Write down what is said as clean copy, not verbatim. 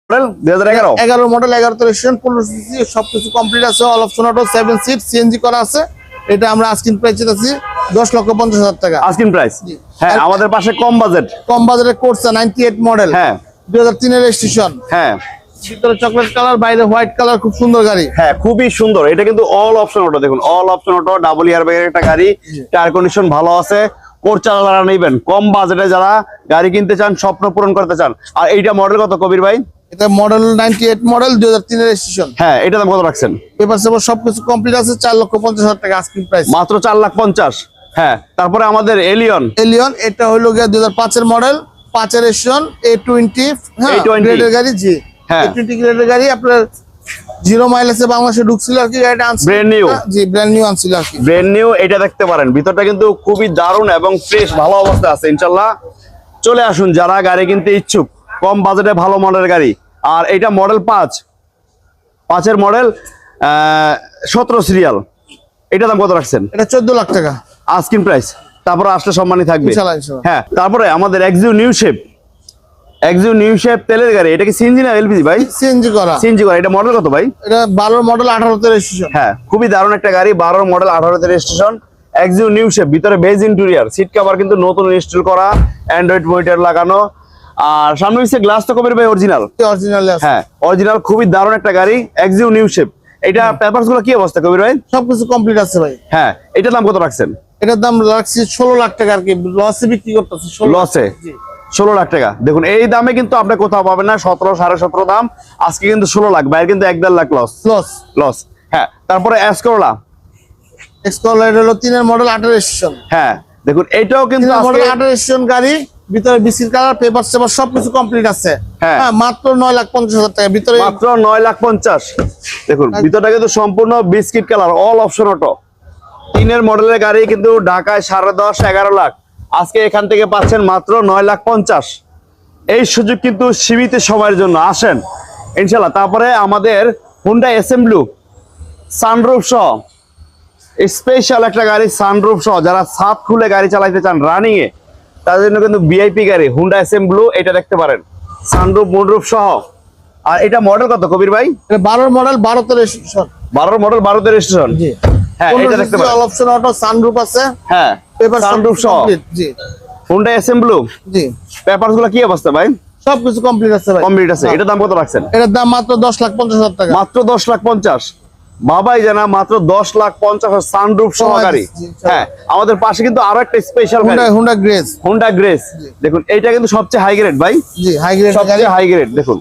2011 model 11 registration 15 CC সবকিছু complete আছে all option auto 7 seat CNG করা আছে এটা আমরা আস্কিং প্রাইস চাচ্ছি 10,50,000 টাকা আস্কিং প্রাইস হ্যাঁ আমাদের পাশে কম বাজেটে কোর্সা 98 মডেল হ্যাঁ 2003 এর রেজিস্ট্রেশন হ্যাঁ ভিতরে চকলেট কালার বাইরে হোয়াইট কালার খুব সুন্দর গাড়ি হ্যাঁ খুবই সুন্দর এটা কিন্তু অল অপশন অটো দেখুন all option auto double air ব্যাগের একটা গাড়ি টায়ার কন্ডিশন ভালো আছে কোর্সা যারা নেবেন কম বাজেটে যারা গাড়ি কিনতে চান স্বপ্ন পূরণ করতে চান আর এইটা মডেল কত কবির ভাই এটা মডেল 98 মডেল 2003 এর রেজিস্ট্রেশন হ্যাঁ এটা দাম কত রাখছেন পেপার সেপার সবকিছু কমপ্লিট আছে 4,50,000 টাকা আস্কিং প্রাইস মাত্র 4,50,000 হ্যাঁ তারপরে আমাদের এলিয়ন এটা হলো গিয়া 2005 এর মডেল 5 এর রেজিস্ট্রেশন A20 হ্যাঁ গ্রেডের গাড়ি জি হ্যাঁ A20 গ্রেডের গাড়ি আপনার 0 মাইলেজে বাংলাদেশে ঢুকছিল আর কি গাড়িটা আনছে brand new G brand new আনছিল আর কি ব্র্যান্ড নিউ এটা দেখতে পারেন ভিতরটা কিন্তু খুবই দারুণ এবং ফ্রেশ ভালো অবস্থায় আছে ইনশাআল্লাহ চলে আসুন যারা গাড়ি কিনতে ইচ্ছুক কম বাজেটে ভালো মডেলের গাড়ি আর এটা মডেল 5 এর মডেল 17 সিরিয়াল এটা দাম কত রাখছেন এটা 14 লাখ টাকা আস্কিং প্রাইস তারপরে আসলে সম্মানই থাকবে ইনশাআল্লাহ হ্যাঁ তারপরে আমাদের এক্সিউ নিউ শেপ তেলের গাড়ি এটা কি সিএনজি না এলপিজি ভাই সিএনজি করা এটা মডেল কত ভাই এটা 12 মডেল 18 তে রেজিস্ট্রেশন হ্যাঁ খুবই দারুণ একটা গাড়ি 12 মডেল 18 তে রেজিস্ট্রেশন এক্সিউ নিউ শেপ ভিতরে বেজ ইন্টেরিয়র সিট কভার কিন্তু নতুন ইনস্টল করা অ্যান্ড্রয়েড মনিটর লাগানো আর সামনে হচ্ছে গ্লাস তো কবির ভাই অরিজিনাল আছে হ্যাঁ অরিজিনাল খুবই দারুণ একটা গাড়ি এক্সিউ নিউ শেপ এটা পেপারস গুলো কি অবস্থা কবির ভাই সবকিছু কমপ্লিট আছে ভাই হ্যাঁ এটার দাম কত রাখছেন এটার দাম রাখছি 16 লাখ টাকা আর কি লসে বিক্রি করতেছে লসে 16 লাখ টাকা দেখুন এই দামে কিন্তু আপনি কোথাও পাবেন না 17 17.5 দাম আজকে কিন্তু 16 লাখ বাইরে কিন্তু 1.5 লাখ লস হ্যাঁ তারপরে এসকোলা এটা হলো 3 এর মডেল 18 রেজিস্ট্রেশন হ্যাঁ দেখুন এটাও কিন্তু মডেল 18 রেজিস্ট্রেশন গাড়ি ভিতরে বিসির কালার পেপার সেপার সবকিছু কমপ্লিট আছে হ্যাঁ মাত্র 9,50,000 টাকা ভিতরে মাত্র 9,50,000 দেখুন ভিতরটা কিন্তু সম্পূর্ণ biscuit colour all option auto 3 এর মডেলের গাড়ি কিন্তু ঢাকায় 10.5 11 লাখ আজকে এখান থেকে পাচ্ছেন মাত্র 9,50,000 এই সুযোগ কিন্তু সীমিত সময়ের জন্য আসেন ইনশাআল্লাহ তারপরে আমাদের হুন্ডা এসএমব্লু সানরুফ সহ স্পেশাল একটা গাড়ি সানরুফ সহ যারা ছাদ খুলে গাড়ি চালাতে চান রানিং এ তাদের জন্য কিন্তু ভিআইপি গাড়ি হুন্ডা এসএমব্লু এটা দেখতে পারেন সানরুফ মুনরুফ সহ আর এটা মডেল কত কবির ভাই এটা 12 মডেল 12 তে রেজিস্ট্রেশন 12 মডেল 12 তে রেজিস্ট্রেশন জি হ্যাঁ এটা দেখতে পারেন অল অপশন অটো সানরুফ আছে হ্যাঁ পেপার সানরুফ সহ জি হুন্ডা এসএমব্লু জি পেপারস গুলো কি অবস্থা ভাই সবকিছু কমপ্লিট আছে ভাই কমপ্লিট আছে এটা দাম কত রাখছেন এটার দাম মাত্র 10,50,000 টাকা মাত্র 10,50,000 বাবাই জানা মাত্র 10,50,000 সানরুফ সহ গাড়ি হ্যাঁ আমাদের পাশে কিন্তু আরো একটা স্পেশাল গাড়ি হুন্ডা গ্রেস দেখুন এইটা কিন্তু সবচেয়ে হাই গ্রেড ভাই জি হাই গ্রেড সবচেয়ে হাই গ্রেড দেখুন